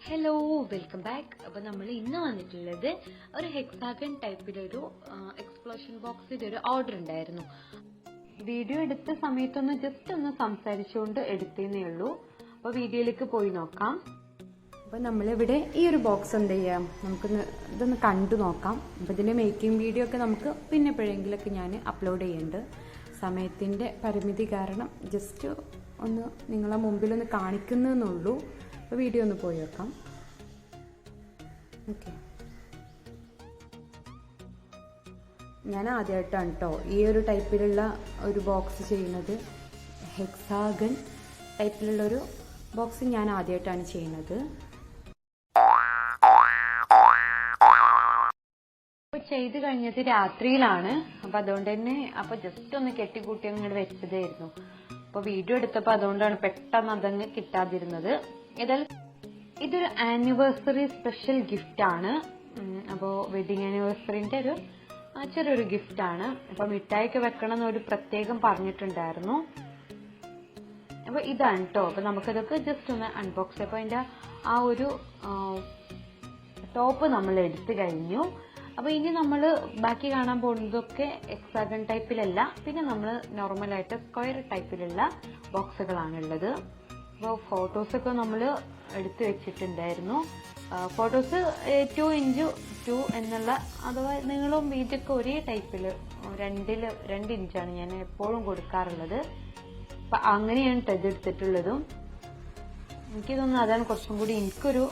Hello, welcome back. അപ്പോൾ നമ്മൾ ഇന്ന് വന്നിട്ടുള്ളത് ഒരു ഹെക്സാഗൺ ടൈപ്പിലൊരു എക്സ്പ്ലോഷൻ ബോക്സിന്റെ ഒരു ഓർഡർ ഉണ്ടായിരുന്നു. വീഡിയോ എടുത്ത സമയത്തൊന്ന് ജസ്റ്റ് ഒന്ന് സംസാരിച്ചുകൊണ്ട് എടുത്തേ ഉള്ളൂ. അപ്പോൾ വീഡിയോയിലേക്ക് പോയി നോക്കാം. അപ്പോൾ നമ്മളിവിടെ ഈ ഒരു ബോക്സ് എന്ത് ചെയ്യാം, ഇതൊന്ന് കണ്ടു നോക്കാം. അപ്പോൾ ഇതിന്റെ മേക്കിംഗ് വീഡിയോ ഒക്കെ നമുക്ക് പിന്നെ എപ്പോഴെങ്കിലൊക്കെ ഞാൻ അപ്ലോഡ് ചെയ്യുന്നുണ്ട്. സമയത്തിന്റെ പരിമിതി കാരണം ജസ്റ്റ് ഒന്ന് നിങ്ങളെ മുമ്പിലൊന്ന് കാണിക്കുന്നുള്ളൂ. അപ്പോൾ വീഡിയോ ഒന്ന് പോയി വെക്കാം. ഓക്കെ, ഞാൻ ആദ്യമായിട്ടാണ് കേട്ടോ ഈ ഒരു ടൈപ്പിലുള്ള ഒരു ബോക്സ് ചെയ്യുന്നത്. ഹെക്സാഗൺ ടൈപ്പിലുള്ളൊരു ബോക്സ് ഞാൻ ആദ്യമായിട്ടാണ് ചെയ്യുന്നത്. ചെയ്ത് കഴിഞ്ഞത് രാത്രിയിലാണ്. അപ്പം അതുകൊണ്ട് തന്നെ ജസ്റ്റ് ഒന്ന് കെട്ടിക്കൂട്ടി അങ്ങോട്ട് വെച്ചതായിരുന്നു. അപ്പോൾ വീഡിയോ എടുത്തപ്പോൾ അതുകൊണ്ടാണ് പെട്ടെന്ന് അതങ്ങ് കിട്ടാതിരുന്നത്. ഏതായാലും ഇതൊരു ആനിവേഴ്സറി സ്പെഷ്യൽ ഗിഫ്റ്റ് ആണ്. അപ്പോൾ വെഡിങ് ആനിവേഴ്സറിന്റെ ഒരു ചെറിയൊരു ഗിഫ്റ്റ് ആണ്. അപ്പോൾ മിഠായിക്ക് വെക്കണം എന്നൊരു പ്രത്യേകം പറഞ്ഞിട്ടുണ്ടായിരുന്നു. അപ്പോൾ ഇതാണ് കേട്ടോ. അപ്പോൾ നമുക്കതൊക്കെ ജസ്റ്റ് ഒന്ന് അൺബോക്സ് ചെയ്യാം. അപ്പോൾ അതിന്റെ ആ ഒരു ടോപ്പ് നമ്മൾ എടുത്തു കഴിഞ്ഞു. അപ്പോൾ ഇനി നമ്മൾ ബാക്കി കാണാൻ പോകുന്നതൊക്കെ ഹെക്സാഗൺ ടൈപ്പിലല്ല, പിന്നെ നമ്മൾ നോർമലായിട്ട് സ്ക്വയർ ടൈപ്പിലുള്ള ബോക്സുകളാണുള്ളത്. അപ്പോൾ ഫോട്ടോസൊക്കെ നമ്മൾ എടുത്തു വെച്ചിട്ടുണ്ടായിരുന്നു. ഫോട്ടോസ് 2x2 എന്നുള്ള, അഥവാ നീളവും വീതിയൊക്കെ ഒരേ ടൈപ്പിൽ 2 ഇഞ്ചാണ് ഞാൻ എപ്പോഴും കൊടുക്കാറുള്ളത്. അപ്പം അങ്ങനെയാണ് ഇതെടുത്തിട്ടുള്ളതും. എനിക്ക് തോന്നുന്നു അതാണ് കുറച്ചും കൂടി എനിക്കൊരു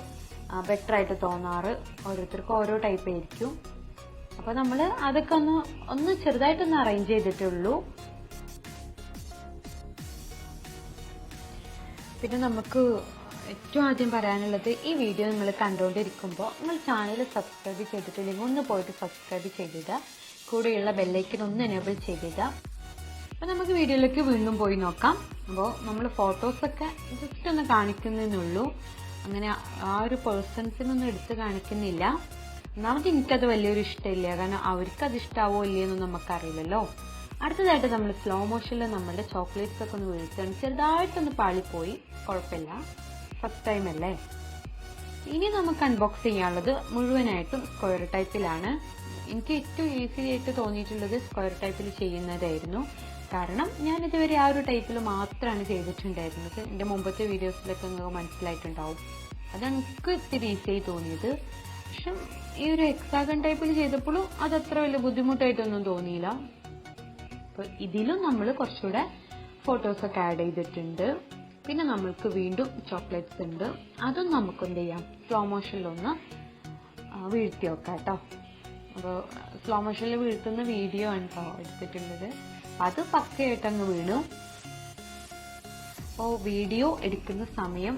ബെറ്റർ ആയിട്ട് തോന്നാറ്. ഓരോരുത്തർക്കും ഓരോ ടൈപ്പ് ആയിരിക്കും. അപ്പൊ നമ്മൾ അതൊക്കെ ഒന്ന് ചെറുതായിട്ടൊന്ന് അറേഞ്ച് ചെയ്തിട്ടുള്ളൂ. പിന്നെ നമുക്ക് ഏറ്റവും ആദ്യം പറയാനുള്ളത്, ഈ വീഡിയോ നിങ്ങൾ കണ്ടുകൊണ്ടിരിക്കുമ്പോൾ നിങ്ങൾ ചാനൽ സബ്സ്ക്രൈബ് ചെയ്തിട്ടില്ലെങ്കിൽ ഒന്ന് പോയിട്ട് സബ്സ്ക്രൈബ് ചെയ്തിടുക. കൂടെയുള്ള ബെല്ലൈക്കൻ ഒന്ന് എനേബിൾ ചെയ്തിടുക. അപ്പൊ നമുക്ക് വീഡിയോയിലേക്ക് വീണ്ടും പോയി നോക്കാം. അപ്പോൾ നമ്മൾ ഫോട്ടോസൊക്കെ ജസ്റ്റ് ഒന്ന് കാണിക്കുന്നതിനുള്ളൂ. അങ്ങനെ ആ ഒരു പേഴ്സൺസിനൊന്നും എടുത്ത് കാണിക്കുന്നില്ല. ഒന്നാമത് എനിക്കത് വലിയൊരു ഇഷ്ടമില്ല, കാരണം അവർക്കത് ഇഷ്ടാവോ ഇല്ലയെന്നൊന്നും നമുക്കറിയില്ലല്ലോ. അടുത്തതായിട്ട് നമ്മൾ സ്ലോ മോഷനിൽ നമ്മളുടെ ചോക്ലേറ്റ്സ് ഒക്കെ ഒന്ന് വീഴ്ത്തുകയാണ്. ചെറുതായിട്ടൊന്ന് പാളിപ്പോയി, കുഴപ്പമില്ല, ഫസ്റ്റ് ടൈം അല്ലേ. ഇനി നമുക്ക് അൺബോക്സ് ചെയ്യാനുള്ളത് മുഴുവനായിട്ടും സ്ക്വയർ ടൈപ്പിലാണ്. എനിക്ക് ഏറ്റവും ഈസി ആയിട്ട് തോന്നിയിട്ടുള്ളത് സ്ക്വയർ ടൈപ്പിൽ ചെയ്യുന്നതായിരുന്നു. കാരണം ഞാൻ ഇതുവരെ ആ ഒരു ടൈപ്പിൽ മാത്രമാണ് ചെയ്തിട്ടുണ്ടായിരുന്നത്. എൻ്റെ മുമ്പത്തെ വീഡിയോസിലൊക്കെ നിങ്ങൾക്ക് മനസ്സിലായിട്ടുണ്ടാവും. അതാണ് എനിക്ക് ഇത്തിരി ഈസിയായി തോന്നിയത്. പക്ഷെ ഈ ഒരു ഹെക്സാഗൺ ടൈപ്പിൽ ചെയ്തപ്പോഴും അത് അത്ര വലിയ ബുദ്ധിമുട്ടായിട്ടൊന്നും തോന്നിയില്ല. അപ്പൊ ഇതിലും നമ്മൾ കുറച്ചുകൂടെ ഫോട്ടോസൊക്കെ ആഡ് ചെയ്തിട്ടുണ്ട്. പിന്നെ നമ്മൾക്ക് വീണ്ടും ചോക്ലേറ്റ്സ് ഉണ്ട്. അതും നമുക്ക് എന്ത് ചെയ്യാം, സ്ലോ മോഷനിലൊന്ന് വീഴ്ത്തി വെക്കാം കേട്ടോ. അപ്പോൾ സ്ലോ മോഷനിൽ വീഴ്ത്തുന്ന വീഡിയോ ആണ് കേട്ടോ എടുത്തിട്ടുള്ളത്. അത് പക്കയായിട്ട് അങ്ങ് വീണു. അപ്പോൾ വീഡിയോ എടുക്കുന്ന സമയം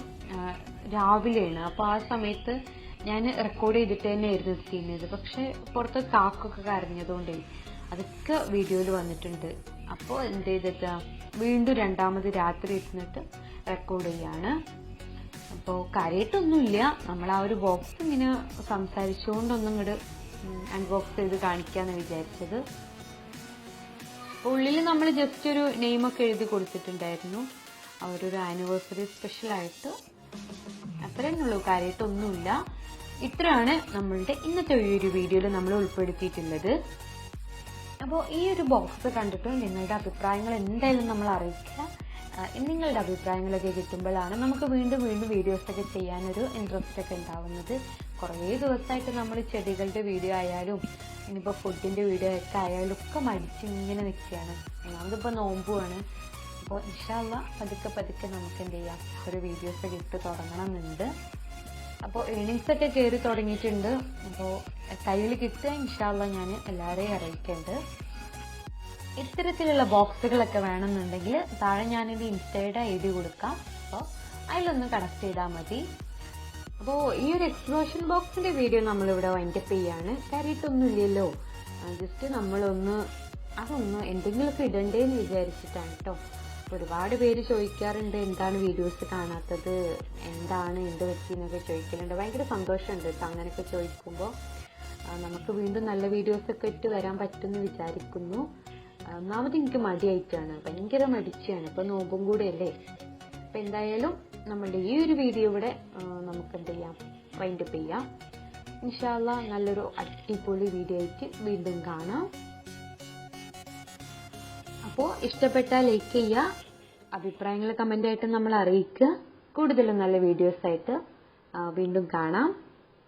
രാവിലെയാണ്. അപ്പോൾ ആ സമയത്ത് ഞാൻ റെക്കോർഡ് ചെയ്തിട്ട് തന്നെയായിരുന്നു ചെയ്യുന്നത്. പക്ഷെ പുറത്ത് കാക്കൊക്കെ കരഞ്ഞതുകൊണ്ടേ അതൊക്കെ വീഡിയോയിൽ വന്നിട്ടുണ്ട്. അപ്പോൾ എന്ത് ചെയ്തിട്ടാ വീണ്ടും രണ്ടാമത് രാത്രി ഇരുന്നിട്ട് റെക്കോർഡ് ചെയ്യാണ്. അപ്പോൾ കാര്യമായിട്ടൊന്നുമില്ല, നമ്മൾ ആ ഒരു ബോക്സ് ഇങ്ങനെ സംസാരിച്ചുകൊണ്ടൊന്നും ഇങ്ങോട്ട് അൺബോക്സ് ചെയ്ത് കാണിക്കാന്ന് വിചാരിച്ചത്. ഉള്ളിൽ നമ്മൾ ജസ്റ്റ് ഒരു നെയിമൊക്കെ എഴുതി കൊടുത്തിട്ടുണ്ടായിരുന്നു. അവരൊരു ആനിവേഴ്സറി സ്പെഷ്യലായിട്ട്. അത്രയേ ഉള്ളൂ, കാര്യമായിട്ടൊന്നുമില്ല. ഇത്രയാണ് നമ്മളുടെ ഇന്നത്തെ ഈ ഒരു വീഡിയോയിൽ നമ്മൾ ഉൾപ്പെടുത്തിയിട്ടുള്ളത്. അപ്പോൾ ഈ ഒരു ബോക്സ് കണ്ടിട്ട് നിങ്ങളുടെ അഭിപ്രായങ്ങൾ എന്തായാലും നമ്മൾ അറിയിക്കുക. നിങ്ങളുടെ അഭിപ്രായങ്ങളൊക്കെ കിട്ടുമ്പോഴാണ് നമുക്ക് വീണ്ടും വീണ്ടും വീഡിയോസൊക്കെ ചെയ്യാനൊരു ഇൻട്രസ്റ്റ് ഒക്കെ ഉണ്ടാവുന്നത്. കുറേ ദിവസമായിട്ട് നമ്മൾ ചെടികളുടെ വീഡിയോ ആയാലും ഇനിയിപ്പോൾ ഫുഡിന്റെ വീഡിയോ ഒക്കെ ആയാലും ഒക്കെ മടിച്ച് ഇങ്ങനെ നിൽക്കുകയാണ്. ഒന്നാമതിപ്പോൾ നോമ്പുമാണ്. അപ്പോൾ ഇൻഷാ അല്ലാഹ് പതുക്കെ നമുക്ക് എന്ത് ചെയ്യാം, ഒരു വീഡിയോസൊക്കെ ഇട്ട് തുടങ്ങണമെന്നുണ്ട്. അപ്പോൾ ഏണിങ്സ് ഒക്കെ കയറി തുടങ്ങിയിട്ടുണ്ട്. അപ്പോൾ കയ്യിൽ കിട്ടുക ഇൻഷാ അല്ലാഹ് ഞാൻ എല്ലാവരെയും അറിയിക്കുന്നുണ്ട്. ഇത്തരത്തിലുള്ള ബോക്സുകളൊക്കെ വേണമെന്നുണ്ടെങ്കിൽ താഴെ ഞാനിത് ഇൻസ്റ്റയുടെ ID കൊടുക്കാം. അപ്പോൾ അതിലൊന്ന് കണക്ട് ചെയ്താൽ മതി. അപ്പോൾ ഈ ഒരു എക്സ്പ്ലോഷൻ ബോക്സിന്റെ വീഡിയോ നമ്മളിവിടെ വൈൻഡപ്പ് ചെയ്യാണ്. കാര്യമായിട്ടൊന്നും ഇല്ലല്ലോ, ജസ്റ്റ് അതൊന്ന് എന്തെങ്കിലുമൊക്കെ ഇടണ്ടേന്ന് വിചാരിച്ചിട്ടാണ് കേട്ടോ. ഒരുപാട് പേര് ചോദിക്കാറുണ്ട്, എന്താണ് വീഡിയോസ് കാണാത്തത്, എന്താണ് എന്ത് പറ്റിയെന്നൊക്കെ ചോദിക്കലുണ്ട്. ഭയങ്കര സന്തോഷമുണ്ട് കേട്ടോ അങ്ങനെയൊക്കെ ചോദിക്കുമ്പോൾ. നമുക്ക് വീണ്ടും നല്ല വീഡിയോസൊക്കെ ഇട്ട് വരാൻ പറ്റുമെന്ന് വിചാരിക്കുന്നു. ഒന്നാമത് എനിക്ക് മടിയായിട്ടാണ്, ഭയങ്കര മടിച്ചാണ്. ഇപ്പൊ നോമ്പും കൂടെ അല്ലേ. അപ്പൊ എന്തായാലും നമ്മളുടെ ഈ ഒരു വീഡിയോ ഇവിടെ നമുക്ക് എന്ത് ചെയ്യാം, വൈൻഡപ്പ് ചെയ്യാം. ഇൻഷാ അല്ലാഹ് നല്ലൊരു അടിപൊളി വീഡിയോ ആയിട്ട് വീണ്ടും കാണാം. അപ്പോൾ ഇഷ്ടപ്പെട്ടാൽ ലൈക്ക് ചെയ്യുക, അഭിപ്രായങ്ങൾ കമൻ്റ് ആയിട്ട് നമ്മൾ അറിയിക്കുക. കൂടുതലും നല്ല വീഡിയോസ് ആയിട്ട് വീണ്ടും കാണാം.